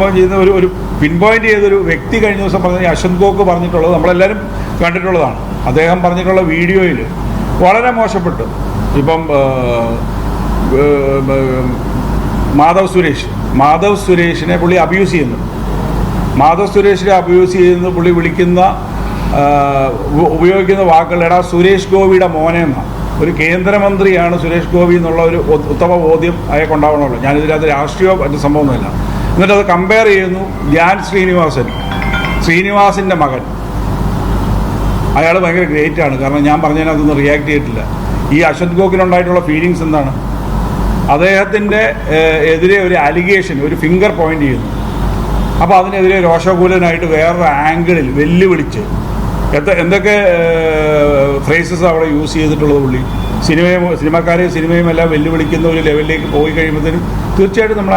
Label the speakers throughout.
Speaker 1: ചെയ്യുന്ന ഒരു pin point ചെയ്തൊരു വ്യക്തി കഴിഞ്ഞ ദിവസം പറഞ്ഞ അശ്വന്ത് ഗോക്ക് പറഞ്ഞിട്ടുള്ളത് നമ്മളെല്ലാവരും കണ്ടിട്ടുള്ളതാണ്. അദ്ദേഹം പറഞ്ഞിട്ടുള്ള വീഡിയോയിൽ വളരെ മോശപ്പെട്ടു. ഇപ്പം മാധവ് സുരേഷിനെ പുള്ളി അബ്യൂസ് ചെയ്യുന്നു. മാധവ് സുരേഷിനെ അബ്യൂസ് ചെയ്യുന്ന പുള്ളി വിളിക്കുന്ന ഉപയോഗിക്കുന്ന വാക്കുകൾ സുരേഷ് ഗോപിയുടെ മോനെ എന്നാണ്. ഒരു കേന്ദ്രമന്ത്രിയാണ് സുരേഷ് ഗോപി എന്നുള്ള ഒരു ഉത്തമ ബോധ്യം അയാൾക്കുണ്ടാവണമല്ലോ. ഞാനിതിനകത്ത് രാഷ്ട്രീയ മറ്റു സംഭവമൊന്നുമില്ല. എന്നിട്ട് അത് കമ്പയർ ചെയ്യുന്നു. ധ്യാൻ ശ്രീനിവാസിൻ്റെ മകൻ, അയാൾ ഭയങ്കര ഗ്രേറ്റാണ്. കാരണം ഞാൻ പറഞ്ഞതിനകത്തൊന്നും റിയാക്ട് ചെയ്തിട്ടില്ല. ഈ അശ്വന്ത് ഗോക്കിനുണ്ടായിട്ടുള്ള ഫീലിങ്സ് എന്താണ്? അദ്ദേഹത്തിൻ്റെ എതിരെ ഒരു അലിഗേഷൻ, ഒരു ഫിംഗർ പോയിന്റ് ചെയ്യുന്നു. അപ്പോൾ അതിനെതിരെ രോഷകൂലനായിട്ട് വേറൊരു ആംഗിളിൽ വെല്ലുവിളിച്ച് എന്തൊക്കെ ഫ്രേസസ് അവിടെ യൂസ് ചെയ്തിട്ടുള്ളത് പുള്ളി. സിനിമയും എല്ലാം വെല്ലുവിളിക്കുന്ന ഒരു ലെവലിലേക്ക് പോയി കഴിയുമ്പോഴത്തേനും തീർച്ചയായിട്ടും നമ്മൾ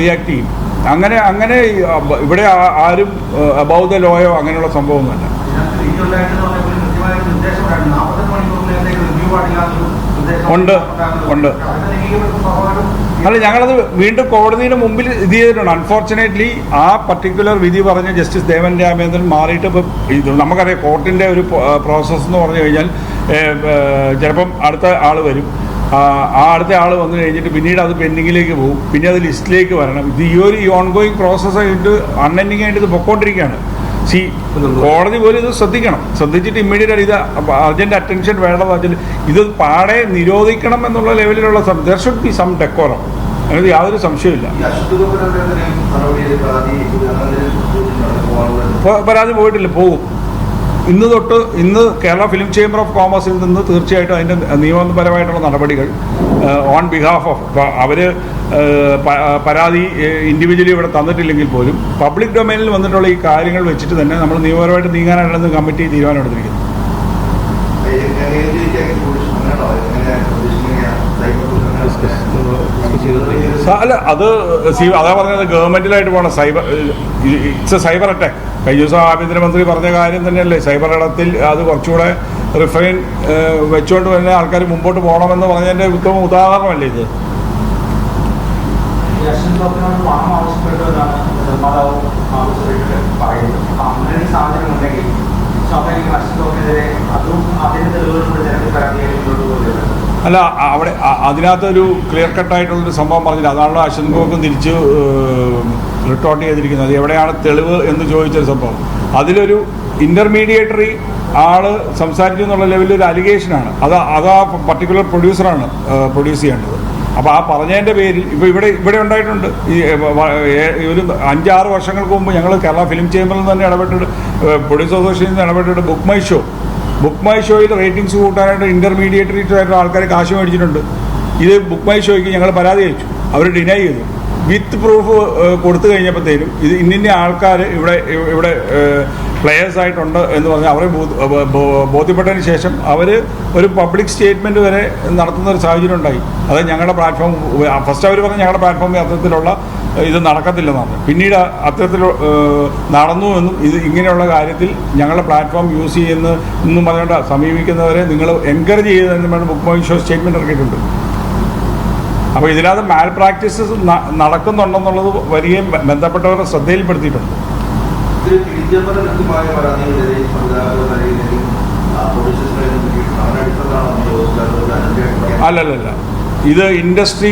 Speaker 1: റിയാക്ട് ചെയ്യും. അങ്ങനെ ഇവിടെ ആരും അബൌ ദ ലോയോ അങ്ങനെയുള്ള സംഭവമൊന്നുമല്ല. ഉണ്ട്. അല്ല, ഞങ്ങളത് വീണ്ടും കോടതിയുടെ മുമ്പിൽ ഇത് ചെയ്തിട്ടുണ്ട്. അൺഫോർച്ചുനേറ്റ്ലി ആ പർട്ടിക്കുലർ വിധി പറഞ്ഞ ജസ്റ്റിസ് ദേവൻ രാമേന്ദ്രൻ മാറിയിട്ട് ഇപ്പം ഇത് നമുക്കറിയാം. കോർട്ടിൻ്റെ ഒരു പ്രോസസ്സ് എന്ന് പറഞ്ഞു കഴിഞ്ഞാൽ ചിലപ്പം അടുത്ത ആൾ വരും. ആ അടുത്ത ആൾ വന്നു കഴിഞ്ഞിട്ട് പിന്നീട് അത് പെൻഡിങ്ങിലേക്ക് പോകും. പിന്നെ അത് ലിസ്റ്റിലേക്ക് വരണം. ഇത് ഈ ഓൺഗോയിങ് പ്രോസസ്സായിട്ട് അൺഎൻഡിങ് ആയിട്ട് ഇത് പൊക്കോണ്ടിരിക്കുകയാണ്. കോടതി പോലും ഇത് ശ്രദ്ധിച്ചിട്ട് ഇമ്മീഡിയറ്റ് ആയിട്ട് ഇത് അർജന്റ് അറ്റൻഷൻ വേണ്ടതെന്ന് വെച്ചാൽ ഇത് പാടെ നിരോധിക്കണം എന്നുള്ള ലെവലിലുള്ള there should be some decorum. അതിന് യാതൊരു സംശയമില്ല. പരാതി പോയിട്ടില്ല, പോകും. ഇന്ന് കേരള ഫിലിം ചേംബർ ഓഫ് കോമേഴ്സിൽ നിന്ന് തീർച്ചയായിട്ടും അതിൻ്റെ നിയമപരമായിട്ടുള്ള നടപടികൾ ഓൺ ബിഹാഫ് ഓഫ് അവർ പരാതി ഇൻഡിവിജ്വലി ഇവിടെ തന്നിട്ടില്ലെങ്കിൽ പോലും പബ്ലിക് ഡൊമൈനിൽ വന്നിട്ടുള്ള ഈ കാര്യങ്ങൾ വെച്ചിട്ട് തന്നെ നമ്മൾ നിയമപരമായിട്ട് നീങ്ങാനായിട്ടാണ് കമ്മിറ്റി തീരുമാനം എടുത്തിരിക്കുന്നത്. അല്ല, അതാ പറഞ്ഞത് ഗവൺമെന്റിലായിട്ട് പോകണം. It's A cyber attack. കഴിഞ്ഞ ദിവസം ആഭ്യന്തരമന്ത്രി പറഞ്ഞ കാര്യം തന്നെയല്ലേ. സൈബർ ഇടത്തിൽ അത് കുറച്ചുകൂടെ റിഫൈൻ വെച്ചുകൊണ്ട് തന്നെ ആൾക്കാർ മുമ്പോട്ട് പോകണമെന്ന് പറഞ്ഞതിന്റെ ഉത്തമ ഉദാഹരണമല്ലേ ഇത്. അല്ല, അവിടെ അതിനകത്തൊരു ക്ലിയർ കട്ടായിട്ടുള്ളൊരു സംഭവം പറഞ്ഞില്ല. അതാണല്ലോ അശ്വന്ത് ഗോക്കും തിരിച്ച് റിട്ടോർട്ട് ചെയ്തിരിക്കുന്നത്. അത് എവിടെയാണ് തെളിവ് എന്ന് ചോദിച്ചൊരു സംഭവം. അതിലൊരു ഇന്റർമീഡിയേറ്ററി ആള് സംസാരിച്ചു എന്നുള്ള ലെവലിൽ ഒരു അലിഗേഷനാണ്. അത് ആ പർട്ടിക്കുലർ പ്രൊഡ്യൂസറാണ് പ്രൊഡ്യൂസ് ചെയ്യേണ്ടത്. അപ്പോൾ ആ പറഞ്ഞതിൻ്റെ പേരിൽ ഇവിടെ ഉണ്ടായിട്ടുണ്ട്. ഈ ഒരു 5-6 വർഷങ്ങൾക്ക് മുമ്പ് ഞങ്ങൾ കേരള ഫിലിം ചേംബറിൽ തന്നെ ഇടപെട്ടിട്ട്, പ്രൊഡ്യൂസർ അസോസിയേഷനിൽ ഇടപെട്ടിട്ട് ബുക്ക് മൈ ഷോയിൽ റേറ്റിംഗ്സ് കൂട്ടാനായിട്ട് ഇന്റർമീഡിയേറ്ററി ആൾക്കാർ കാശ് മേടിച്ചിട്ടുണ്ട്. ഇത് ബുക്ക് മൈ ഷോയ്ക്ക് ഞങ്ങൾ പരാതി അയച്ചു. അവർ ഡിനൈ ചെയ്തു. വിത്ത് പ്രൂഫ് കൊടുത്തു കഴിഞ്ഞപ്പോഴത്തേനും ഇത് ഇന്ന ആൾക്കാർ ഇവിടെ പ്ലെയേഴ്സ് ആയിട്ടുണ്ട് എന്ന് പറഞ്ഞാൽ അവരെ ബോധ്യപ്പെട്ടതിന് ശേഷം അവർ ഒരു പബ്ലിക് സ്റ്റേറ്റ്മെൻറ്റ് വരെ നടത്തുന്ന ഒരു സാഹചര്യം ഉണ്ടായി. അത് ഞങ്ങളുടെ പ്ലാറ്റ്ഫോം ഫസ്റ്റ് അവർ പറഞ്ഞ് ഞങ്ങളുടെ പ്ലാറ്റ്ഫോമിൽ അത്തരത്തിലുള്ള ഇത് നടക്കത്തില്ലെന്നാണ്. പിന്നീട് അത്തരത്തിൽ നടന്നു എന്നും ഇത് ഇങ്ങനെയുള്ള കാര്യത്തിൽ ഞങ്ങളുടെ പ്ലാറ്റ്ഫോം യൂസ് എന്നും പറഞ്ഞുകൊണ്ട് സമീപിക്കുന്നവരെ നിങ്ങൾ എൻകറേജ് ചെയ്തതെന്ന് പറഞ്ഞ് ബുക്ക് മൈ ഷോ സ്റ്റേറ്റ്മെൻറ്റ് ഇറക്കിയിട്ടുണ്ട്. അപ്പോൾ ഇതിനകത്ത് മാൽ പ്രാക്ടീസസ് നടക്കുന്നുണ്ടെന്നുള്ളത് വലിയ ബന്ധപ്പെട്ടവരുടെ ശ്രദ്ധയിൽപ്പെടുത്തിയിട്ടുണ്ട്. അല്ലല്ല, ഇത് ഇൻഡസ്ട്രി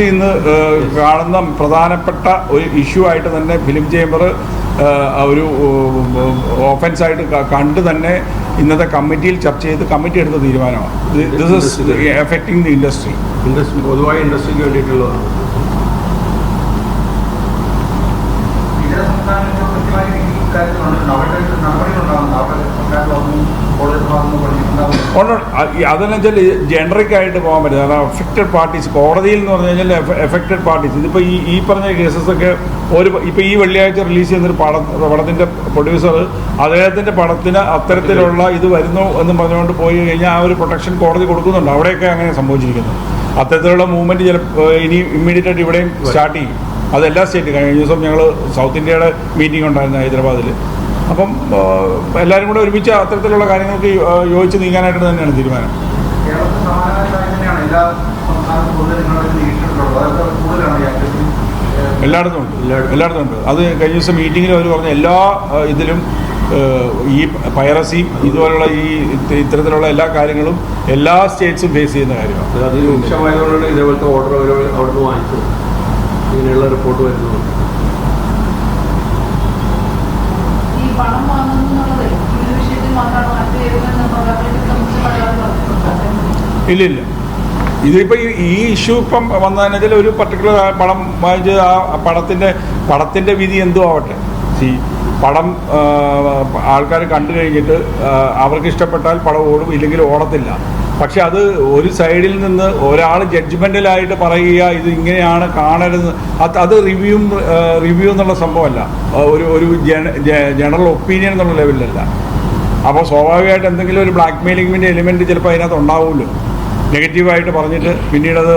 Speaker 1: ഇന്ന് കാണുന്ന പ്രധാനപ്പെട്ട ഒരു ഇഷ്യൂ ആയിട്ട് തന്നെ ഫിലിം ചേംബർ ഒരു ഓഫൻസായിട്ട് കണ്ട് തന്നെ ഇന്നത്തെ കമ്മിറ്റിയിൽ ചർച്ച ചെയ്ത് കമ്മിറ്റി എടുത്ത തീരുമാനമാണ്. This is affecting the industry പൊതുവായ ഇൻഡസ്ട്രിക്ക് വേണ്ടിയിട്ടുള്ളതാണ്. അതെന്ന് വെച്ചാൽ ജനറിക് ആയിട്ട് പോകാൻ പറ്റില്ല. കാരണം എഫക്റ്റഡ് പാർട്ടീസ് കോടതിയിൽ എന്ന് പറഞ്ഞു കഴിഞ്ഞാൽ എഫക്റ്റഡ് പാർട്ടീസ് ഇതിപ്പോൾ ഈ പറഞ്ഞ കേസസൊക്കെ ഇപ്പോൾ ഈ വെള്ളിയാഴ്ച റിലീസ് ചെയ്യുന്നൊരു പടത്തിൻ്റെ പ്രൊഡ്യൂസർ അദ്ദേഹത്തിൻ്റെ പടത്തിന് അത്തരത്തിലുള്ള ഇത് വരുന്നു എന്ന് പറഞ്ഞുകൊണ്ട് പോയി കഴിഞ്ഞാൽ ആ ഒരു പ്രൊട്ടക്ഷൻ കോടതി കൊടുക്കുന്നുണ്ട്. അവിടെയൊക്കെ അങ്ങനെ സംഭവിച്ചിരിക്കുന്നു. അത്തരത്തിലുള്ള മൂവ്മെൻറ്റ് ഇനി ഇമ്മീഡിയറ്റ് ആയിട്ട് ഇവിടെയും സ്റ്റാർട്ട് ചെയ്യും. അതെല്ലാ സ്റ്റേറ്റും. കഴിഞ്ഞ ദിവസം ഞങ്ങൾ സൗത്ത് ഇന്ത്യയുടെ മീറ്റിംഗ് ഉണ്ടായിരുന്നു ഹൈദരാബാദിൽ. അപ്പം എല്ലാവരും കൂടെ ഒരുമിച്ച് അത്തരത്തിലുള്ള കാര്യങ്ങൾക്ക് യോജിച്ച് നീങ്ങാനായിട്ട് തന്നെയാണ് തീരുമാനം. എല്ലായിടത്തും ഉണ്ട്. അത് കഴിഞ്ഞ ദിവസം മീറ്റിങ്ങിൽ അവർ പറഞ്ഞ എല്ലാ ഇതിലും ഈ പൈറസി ഇതുപോലുള്ള ഈ ഇത്തരത്തിലുള്ള എല്ലാ കാര്യങ്ങളും എല്ലാ സ്റ്റേറ്റ്സും ഫേസ് ചെയ്യുന്ന കാര്യമാണ്.
Speaker 2: അത് രൂക്ഷമായതുകൊണ്ടാണ് ഇതേപോലത്തെ ഓർഡർ അവിടുന്ന് വാങ്ങിച്ചത്. ഇങ്ങനെയുള്ള റിപ്പോർട്ട് വരുന്നത്
Speaker 1: ഇല്ല. ഇതിപ്പോൾ ഈ ഇഷ്യൂ ഇപ്പം വന്നതിൽ ഒരു പർട്ടിക്കുലർ പടം വാങ്ങിച്ച് ആ പടത്തിൻ്റെ വിധി എന്തോ ആവട്ടെ. പടം ആൾക്കാർ കണ്ടു കഴിഞ്ഞിട്ട് അവർക്ക് ഇഷ്ടപ്പെട്ടാൽ പടം ഓടും, ഇല്ലെങ്കിൽ ഓടത്തില്ല. പക്ഷെ അത് ഒരു സൈഡിൽ നിന്ന് ഒരാൾ ജഡ്ജ്മെൻ്റലായിട്ട് പറയുക ഇത് ഇങ്ങനെയാണ് കാണരുത്, അത് റിവ്യൂ എന്നുള്ള സംഭവമല്ല, ഒരു ജനറൽ ഒപ്പീനിയൻ എന്നുള്ള ലെവലിലല്ല. അപ്പോൾ സ്വാഭാവികമായിട്ട് എന്തെങ്കിലും ഒരു ബ്ലാക്ക് മെയിലിങ്ങിൻ്റെ എലിമെൻറ്റ് ചിലപ്പോൾ അതിനകത്ത് ഉണ്ടാവുമല്ലോ. നെഗറ്റീവായിട്ട് പറഞ്ഞിട്ട് പിന്നീടത്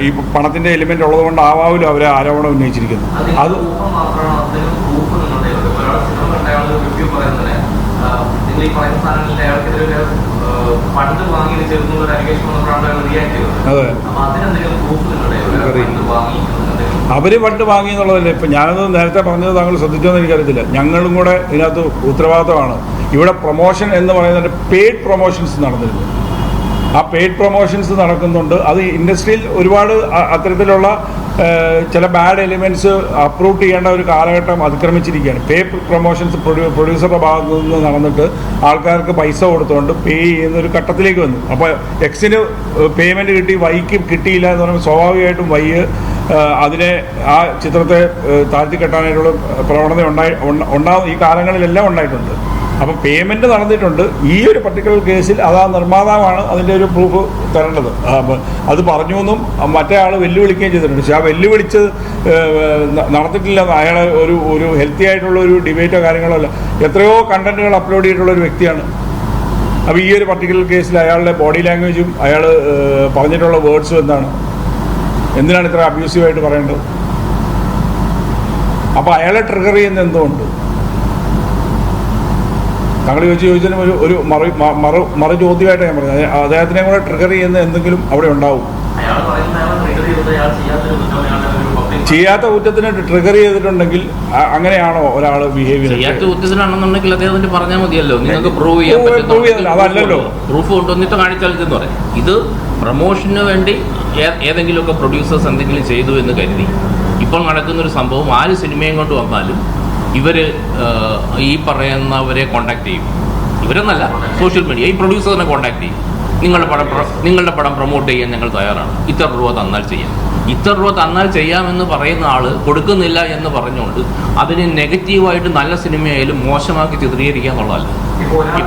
Speaker 1: ഈ പണത്തിൻ്റെ എലിമെൻ്റ് ഉള്ളതുകൊണ്ട് ആവാമല്ലോ അവരെ ആരോപണം ഉന്നയിച്ചിരിക്കുന്നത്. അത് അവര് ഫണ്ട് വാങ്ങി എന്നുള്ളതല്ലേ. ഇപ്പം ഞാനത് നേരത്തെ പറഞ്ഞത് താങ്കൾ ശ്രദ്ധിച്ചോന്ന് എനിക്കറിയത്തില്ല. ഞങ്ങളും കൂടെ ഇതിനകത്ത് ഉത്തരവാദിത്തമാണ്. ഇവിടെ പ്രൊമോഷൻ എന്ന് പറയുന്നത് പെയ്ഡ് പ്രൊമോഷൻസ് നടന്നിരുന്നു. ആ പെയ്ഡ് പ്രൊമോഷൻസ് നടക്കുന്നുണ്ട്. അത് ഇൻഡസ്ട്രിയിൽ ഒരുപാട് അത്തരത്തിലുള്ള ചില ബാഡ് എലിമെൻറ്റ്സ് അപ്രൂവ് ചെയ്യേണ്ട ഒരു കാലഘട്ടം അതിക്രമിച്ചിരിക്കുകയാണ്. പേ പ്രൊമോഷൻസ് പ്രൊഡ്യൂസറുടെ ഭാഗത്തു നിന്ന് നടന്നിട്ട് ആൾക്കാർക്ക് പൈസ കൊടുത്തുകൊണ്ട് പേ ചെയ്യുന്ന ഒരു ഘട്ടത്തിലേക്ക് വന്നു. അപ്പോൾ എക്സിന് പേയ്മെൻറ്റ് കിട്ടി, വൈക്ക് കിട്ടിയില്ല എന്ന് പറയുമ്പോൾ സ്വാഭാവികമായിട്ടും വൈ അതിനെ ആ ചിത്രത്തെ താഴ്ത്തിക്കെട്ടാനായിട്ടുള്ള പ്രവണത ഉണ്ടാവും. ഈ കാലങ്ങളിലെല്ലാം ഉണ്ടായിട്ടുണ്ട്. അപ്പം പേയ്മെൻറ്റ് നടന്നിട്ടുണ്ട്. ഈ ഒരു പർട്ടിക്കുലർ കേസിൽ അത് ആ നിർമ്മാതാവാണ് അതിൻ്റെ ഒരു പ്രൂഫ് തരേണ്ടത്. അത് പറഞ്ഞു എന്നും മറ്റേ ആൾ വെല്ലുവിളിക്കുകയും ചെയ്തിട്ടുണ്ട്. പക്ഷേ ആ വെല്ലുവിളിച്ച് നടത്തിയിട്ടില്ല. അയാൾ ഒരു ഹെൽത്തി ആയിട്ടുള്ള ഒരു ഡിബേറ്റോ കാര്യങ്ങളോ അല്ല. എത്രയോ കണ്ടന്റുകൾ അപ്ലോഡ് ചെയ്തിട്ടുള്ള ഒരു വ്യക്തിയാണ്. അപ്പോൾ ഈ ഒരു പർട്ടിക്കുലർ കേസിൽ അയാളുടെ ബോഡി ലാംഗ്വേജും അയാൾ പറഞ്ഞിട്ടുള്ള വേർഡ്സും എന്തിനാണ് ഇത്ര അബ്യൂസീവായിട്ട് പറയേണ്ടത്? അപ്പോൾ അയാളെ ട്രിഗർ ചെയ്യുന്ന എന്തുകൊണ്ട്? താങ്കൾ ചോദിച്ചതിനും ഒരു മറു ചോദ്യമായിട്ട് ഞാൻ പറഞ്ഞത്, അദ്ദേഹത്തിനെ കൂടെ ട്രിഗർ ചെയ്യുന്ന എന്തെങ്കിലും അവിടെ ഉണ്ടാവും. ചെയ്യാത്ത കുറ്റത്തിന് ട്രിഗർ ചെയ്തിട്ടുണ്ടെങ്കിൽ അങ്ങനെയാണോ ഒരാൾ ബിഹേവ്
Speaker 3: ചെയ്യാത്ത കുറ്റത്തിനാണെന്നുണ്ടെങ്കിൽ അദ്ദേഹത്തിന് പറഞ്ഞാൽ മതിയല്ലോ, നിങ്ങൾക്ക് പ്രൂവ് ചെയ്യാൻ പറ്റും.
Speaker 1: അതല്ലല്ലോ,
Speaker 3: പ്രൂഫ് കൊണ്ടുവന്നിട്ട് കാണിച്ചാൽ ഇതെന്ന് പറയാം. ഇത് പ്രൊമോഷന് വേണ്ടി ഏതെങ്കിലുമൊക്കെ പ്രൊഡ്യൂസേഴ്സ് എന്തെങ്കിലും ചെയ്തു എന്ന് കരുതി ഇപ്പോൾ നടക്കുന്നൊരു സംഭവം ആര് സിനിമയും കൊണ്ട് വന്നാലും ഇവർ ഈ പറയുന്നവരെ കോണ്ടാക്ട് ചെയ്യും. ഇവരെന്നല്ല, സോഷ്യൽ മീഡിയ ഈ പ്രൊഡ്യൂസറിനെ കോണ്ടാക്ട് ചെയ്യും. നിങ്ങളുടെ പടം പ്രൊമോട്ട് ചെയ്യാൻ ഞങ്ങൾ തയ്യാറാണ്, ഇത്ര രൂപ തന്നാൽ ചെയ്യാം. ഇത്ര രൂപ തന്നാൽ ചെയ്യാമെന്ന് പറയുന്ന ആൾ കൊടുക്കുന്നില്ല എന്ന് പറഞ്ഞുകൊണ്ട് അതിന് നെഗറ്റീവായിട്ട് നല്ല സിനിമയായാലും മോശമാക്കി ചിത്രീകരിക്കുക എന്നുള്ളതല്ല.